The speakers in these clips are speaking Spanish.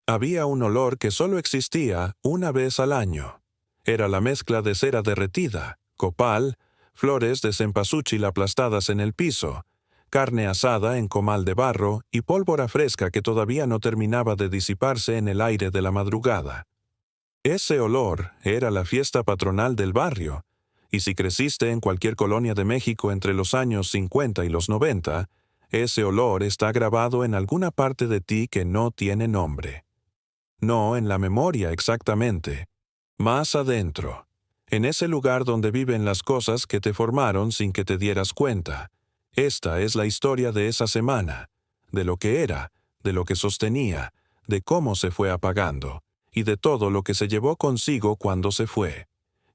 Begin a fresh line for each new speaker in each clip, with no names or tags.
Había un olor que solo existía una vez al año. Era la mezcla de cera derretida, copal, flores de cempasúchil aplastadas en el piso, carne asada en comal de barro y pólvora fresca que todavía no terminaba de disiparse en el aire de la madrugada. Ese olor era la fiesta patronal del barrio, y si creciste en cualquier colonia de México entre los años 50 y los 90, ese olor está grabado en alguna parte de ti que no tiene nombre. No en la memoria exactamente, más adentro, en ese lugar donde viven las cosas que te formaron sin que te dieras cuenta. Esta es la historia de esa semana, de lo que era, de lo que sostenía, de cómo se fue apagando, y de todo lo que se llevó consigo cuando se fue.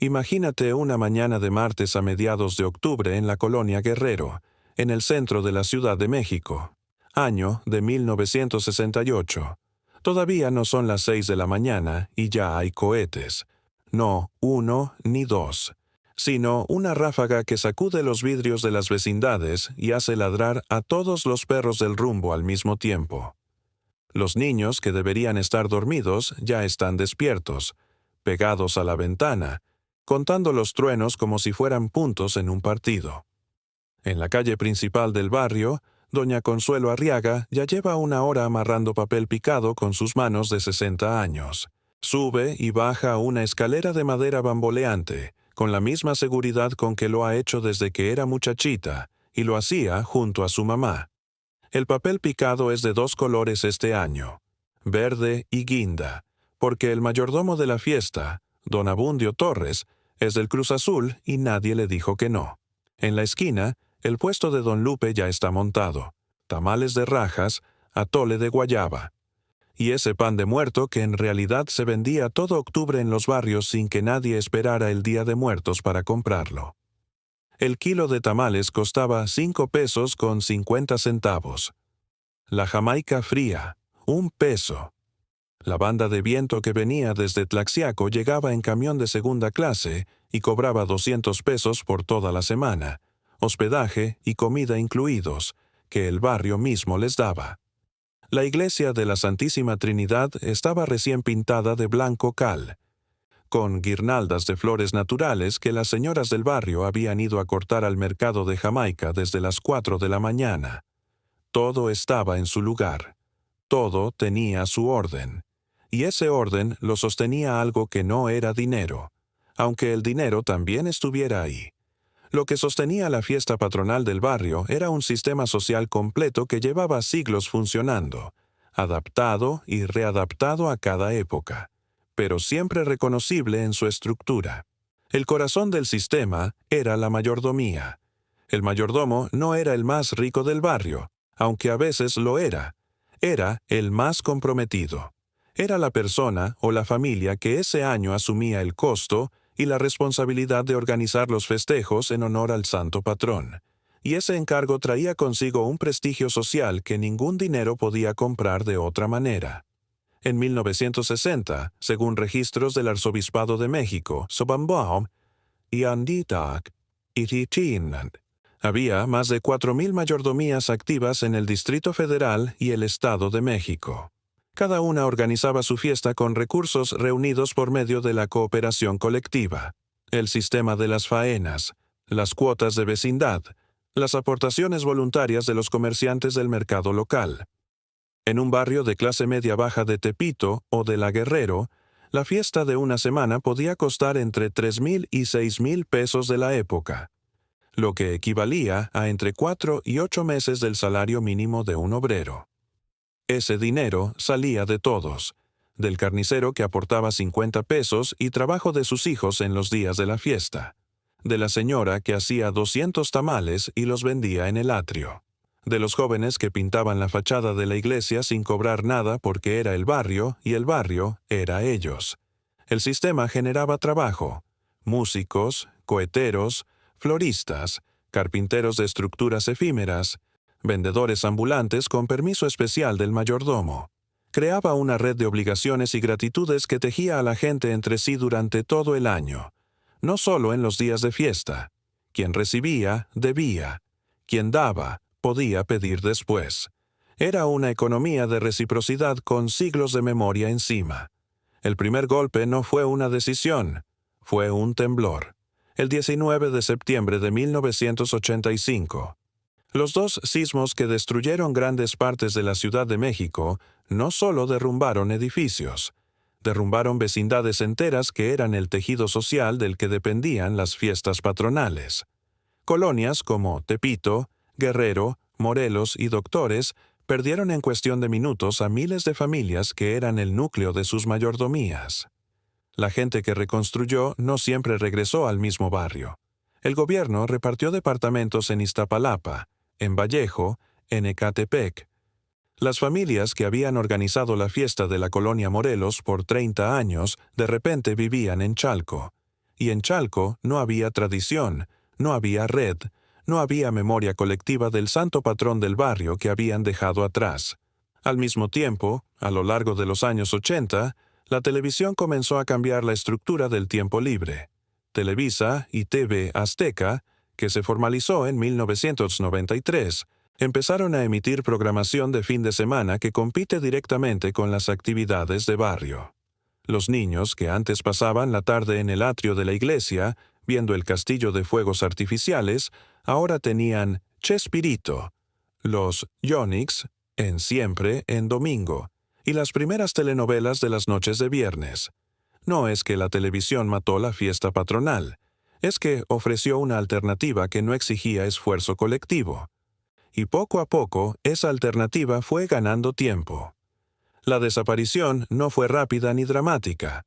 Imagínate una mañana de martes a mediados de octubre en la colonia Guerrero, en el centro de la Ciudad de México. Año de 1968. Todavía no son las 6 de la mañana y ya hay cohetes. No uno ni dos, sino una ráfaga que sacude los vidrios de las vecindades y hace ladrar a todos los perros del rumbo al mismo tiempo. Los niños que deberían estar dormidos ya están despiertos, pegados a la ventana, contando los truenos como si fueran puntos en un partido. En la calle principal del barrio, doña Consuelo Arriaga ya lleva una hora amarrando papel picado con sus manos de 60 años. Sube y baja una escalera de madera bamboleante, con la misma seguridad con que lo ha hecho desde que era muchachita, y lo hacía junto a su mamá. El papel picado es de 2 colores este año, verde y guinda, porque el mayordomo de la fiesta, don Abundio Torres, es del Cruz Azul y nadie le dijo que no. En la esquina, el puesto de don Lupe ya está montado, tamales de rajas, atole de guayaba, y ese pan de muerto que en realidad se vendía todo octubre en los barrios sin que nadie esperara el Día de Muertos para comprarlo. El kilo de tamales costaba 5 pesos con 50 centavos. La jamaica fría, 1 peso. La banda de viento que venía desde Tlaxiaco llegaba en camión de segunda clase y cobraba 200 pesos por toda la semana, hospedaje y comida incluidos, que el barrio mismo les daba. La iglesia de la Santísima Trinidad estaba recién pintada de blanco cal, con guirnaldas de flores naturales que las señoras del barrio habían ido a cortar al mercado de Jamaica desde las 4 de la mañana. Todo estaba en su lugar. Todo tenía su orden. Y ese orden lo sostenía algo que no era dinero, aunque el dinero también estuviera ahí. Lo que sostenía la fiesta patronal del barrio era un sistema social completo que llevaba siglos funcionando, adaptado y readaptado a cada época, pero siempre reconocible en su estructura. El corazón del sistema era la mayordomía. El mayordomo no era el más rico del barrio, aunque a veces lo era. Era el más comprometido. Era la persona o la familia que ese año asumía el costo y la responsabilidad de organizar los festejos en honor al santo patrón. Y ese encargo traía consigo un prestigio social que ningún dinero podía comprar de otra manera. En 1960, según registros del Arzobispado de México, Sobambaum y Anditak y Tichinland, había más de 4,000 mayordomías activas en el Distrito Federal y el Estado de México. Cada una organizaba su fiesta con recursos reunidos por medio de la cooperación colectiva, el sistema de las faenas, las cuotas de vecindad, las aportaciones voluntarias de los comerciantes del mercado local. En un barrio de clase media-baja de Tepito o de La Guerrero, la fiesta de una semana podía costar entre 3,000 y 6,000 pesos de la época, lo que equivalía a entre 4 y 8 meses del salario mínimo de un obrero. Ese dinero salía de todos, del carnicero que aportaba 50 pesos y trabajo de sus hijos en los días de la fiesta, de la señora que hacía 200 tamales y los vendía en el atrio, de los jóvenes que pintaban la fachada de la iglesia sin cobrar nada porque era el barrio y el barrio era ellos. El sistema generaba trabajo, músicos, coheteros, floristas, carpinteros de estructuras efímeras, vendedores ambulantes con permiso especial del mayordomo. Creaba una red de obligaciones y gratitudes que tejía a la gente entre sí durante todo el año, no solo en los días de fiesta. Quien recibía, debía. Quien daba, podía pedir después. Era una economía de reciprocidad con siglos de memoria encima. El primer golpe no fue una decisión, fue un temblor. El 19 de septiembre de 1985. Los dos sismos que destruyeron grandes partes de la Ciudad de México no solo derrumbaron edificios, derrumbaron vecindades enteras que eran el tejido social del que dependían las fiestas patronales. Colonias como Tepito, Guerrero, Morelos y Doctores perdieron en cuestión de minutos a miles de familias que eran el núcleo de sus mayordomías. La gente que reconstruyó no siempre regresó al mismo barrio. El gobierno repartió departamentos en Iztapalapa, en Vallejo, en Ecatepec. Las familias que habían organizado la fiesta de la colonia Morelos por 30 años de repente vivían en Chalco. Y en Chalco no había tradición, no había red, no había memoria colectiva del santo patrón del barrio que habían dejado atrás. Al mismo tiempo, a lo largo de los años 80, la televisión comenzó a cambiar la estructura del tiempo libre. Televisa y TV Azteca, que se formalizó en 1993, empezaron a emitir programación de fin de semana que compite directamente con las actividades de barrio. Los niños que antes pasaban la tarde en el atrio de la iglesia, viendo el castillo de fuegos artificiales, ahora tenían Chespirito, los Yonix, en Siempre en domingo, y las primeras telenovelas de las noches de viernes. No es que la televisión mató la fiesta patronal, es que ofreció una alternativa que no exigía esfuerzo colectivo. Y poco a poco, esa alternativa fue ganando tiempo. La desaparición no fue rápida ni dramática.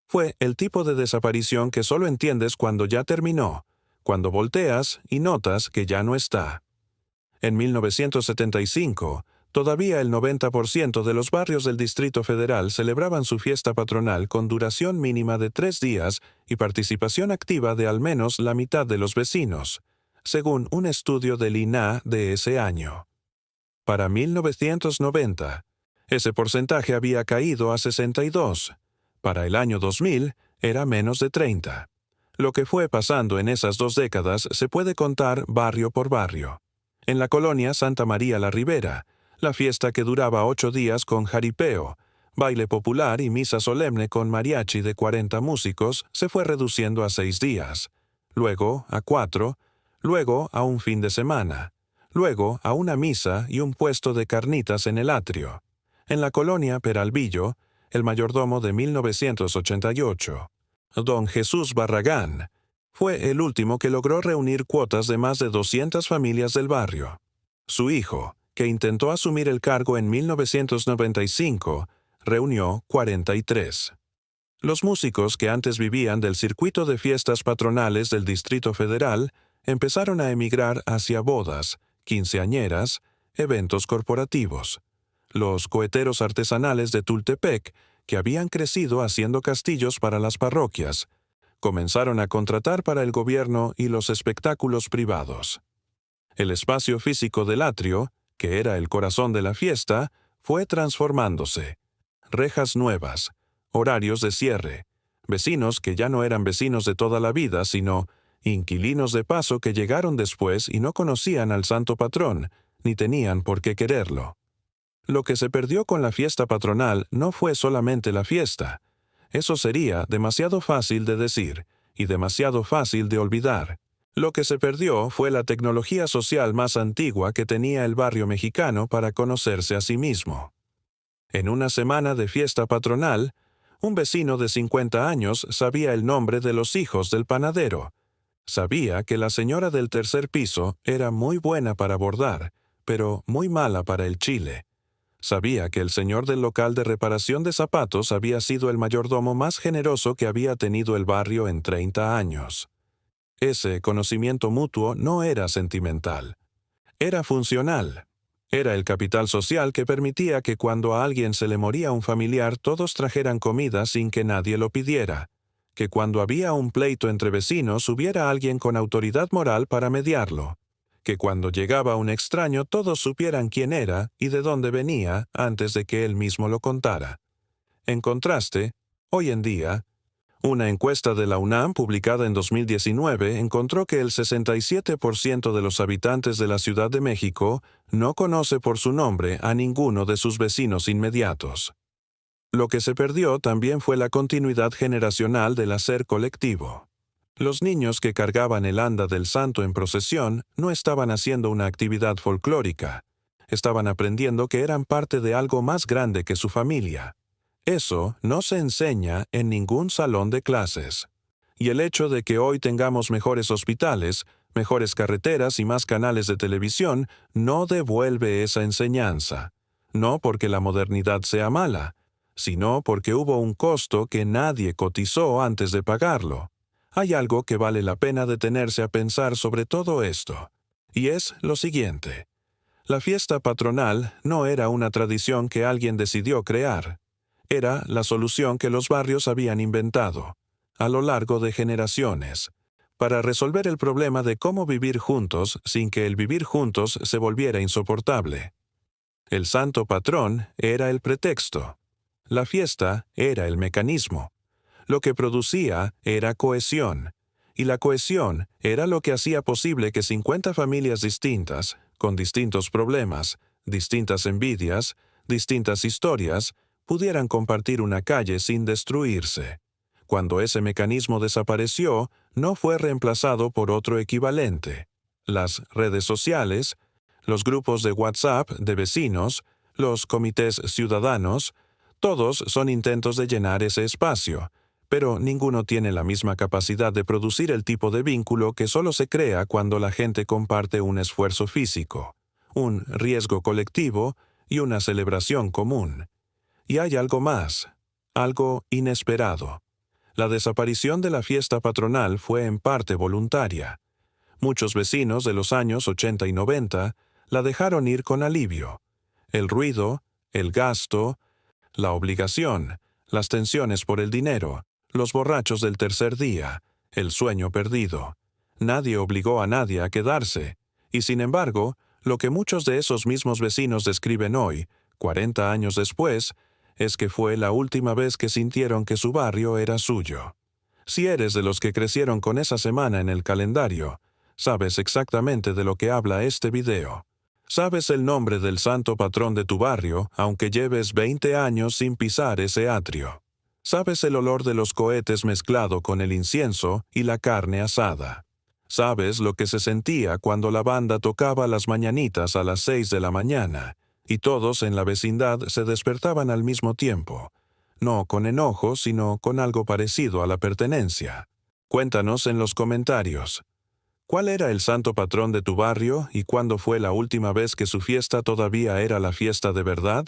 Fue el tipo de desaparición que solo entiendes cuando ya terminó, cuando volteas y notas que ya no está. En 1975, todavía el 90% de los barrios del Distrito Federal celebraban su fiesta patronal con duración mínima de 3 días y participación activa de al menos la mitad de los vecinos, según un estudio del INAH de ese año. Para 1990, ese porcentaje había caído a 62. Para el año 2000, era menos de 30. Lo que fue pasando en esas 2 décadas se puede contar barrio por barrio. En la colonia Santa María la Ribera, la fiesta que duraba 8 días con jaripeo, baile popular y misa solemne con mariachi de 40 músicos se fue reduciendo a 6 días, luego a 4, luego a un fin de semana, luego a una misa y un puesto de carnitas en el atrio. En la colonia Peralvillo, el mayordomo de 1988, don Jesús Barragán, fue el último que logró reunir cuotas de más de 200 familias del barrio. Su hijo, que intentó asumir el cargo en 1995, reunió 43. Los músicos que antes vivían del circuito de fiestas patronales del Distrito Federal empezaron a emigrar hacia bodas, quinceañeras, eventos corporativos. Los coheteros artesanales de Tultepec, que habían crecido haciendo castillos para las parroquias, comenzaron a contratar para el gobierno y los espectáculos privados. El espacio físico del atrio, que era el corazón de la fiesta, fue transformándose. Rejas nuevas, horarios de cierre, vecinos que ya no eran vecinos de toda la vida, sino inquilinos de paso que llegaron después y no conocían al santo patrón, ni tenían por qué quererlo. Lo que se perdió con la fiesta patronal no fue solamente la fiesta. Eso sería demasiado fácil de decir y demasiado fácil de olvidar. Lo que se perdió fue la tecnología social más antigua que tenía el barrio mexicano para conocerse a sí mismo. En una semana de fiesta patronal, un vecino de 50 años sabía el nombre de los hijos del panadero. Sabía que la señora del tercer piso era muy buena para bordar, pero muy mala para el chile. Sabía que el señor del local de reparación de zapatos había sido el mayordomo más generoso que había tenido el barrio en 30 años. Ese conocimiento mutuo no era sentimental. Era funcional. Era el capital social que permitía que cuando a alguien se le moría un familiar todos trajeran comida sin que nadie lo pidiera. Que cuando había un pleito entre vecinos hubiera alguien con autoridad moral para mediarlo. Que cuando llegaba un extraño todos supieran quién era y de dónde venía antes de que él mismo lo contara. En contraste, hoy en día, Una encuesta de la UNAM publicada en 2019 encontró que el 67% de los habitantes de la Ciudad de México no conoce por su nombre a ninguno de sus vecinos inmediatos. Lo que se perdió también fue la continuidad generacional del hacer colectivo. Los niños que cargaban el anda del santo en procesión no estaban haciendo una actividad folclórica. Estaban aprendiendo que eran parte de algo más grande que su familia. Eso no se enseña en ningún salón de clases. Y el hecho de que hoy tengamos mejores hospitales, mejores carreteras y más canales de televisión no devuelve esa enseñanza. No porque la modernidad sea mala, sino porque hubo un costo que nadie cotizó antes de pagarlo. Hay algo que vale la pena detenerse a pensar sobre todo esto, y es lo siguiente. La fiesta patronal no era una tradición que alguien decidió crear. Era la solución que los barrios habían inventado, a lo largo de generaciones, para resolver el problema de cómo vivir juntos sin que el vivir juntos se volviera insoportable. El santo patrón era el pretexto. La fiesta era el mecanismo. Lo que producía era cohesión, y la cohesión era lo que hacía posible que 50 familias distintas, con distintos problemas, distintas envidias, distintas historias, pudieran compartir una calle sin destruirse. Cuando ese mecanismo desapareció, no fue reemplazado por otro equivalente. Las redes sociales, los grupos de WhatsApp de vecinos, los comités ciudadanos, todos son intentos de llenar ese espacio, pero ninguno tiene la misma capacidad de producir el tipo de vínculo que solo se crea cuando la gente comparte un esfuerzo físico, un riesgo colectivo y una celebración común. Y hay algo más, algo inesperado. La desaparición de la fiesta patronal fue en parte voluntaria. Muchos vecinos de los años 80 y 90 la dejaron ir con alivio. El ruido, el gasto, la obligación, las tensiones por el dinero, los borrachos del tercer día, el sueño perdido. Nadie obligó a nadie a quedarse, y sin embargo, lo que muchos de esos mismos vecinos describen hoy, 40 años después, es que fue la última vez que sintieron que su barrio era suyo. Si eres de los que crecieron con esa semana en el calendario, sabes exactamente de lo que habla este video. Sabes el nombre del santo patrón de tu barrio, aunque lleves 20 años sin pisar ese atrio. Sabes el olor de los cohetes mezclado con el incienso y la carne asada. Sabes lo que se sentía cuando la banda tocaba las mañanitas a las 6 de la mañana, y todos en la vecindad se despertaban al mismo tiempo, no con enojo, sino con algo parecido a la pertenencia. Cuéntanos en los comentarios. ¿Cuál era el santo patrón de tu barrio y cuándo fue la última vez que su fiesta todavía era la fiesta de verdad?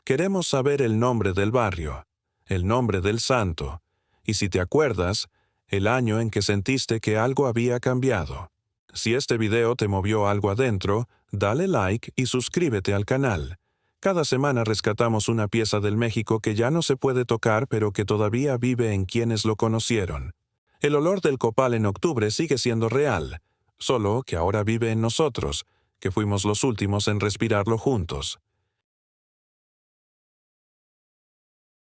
Queremos saber el nombre del barrio, el nombre del santo, y si te acuerdas, el año en que sentiste que algo había cambiado. Si este video te movió algo adentro, dale like y suscríbete al canal. Cada semana rescatamos una pieza del México que ya no se puede tocar pero que todavía vive en quienes lo conocieron. El olor del copal en octubre sigue siendo real, solo que ahora vive en nosotros, que fuimos los últimos en respirarlo juntos.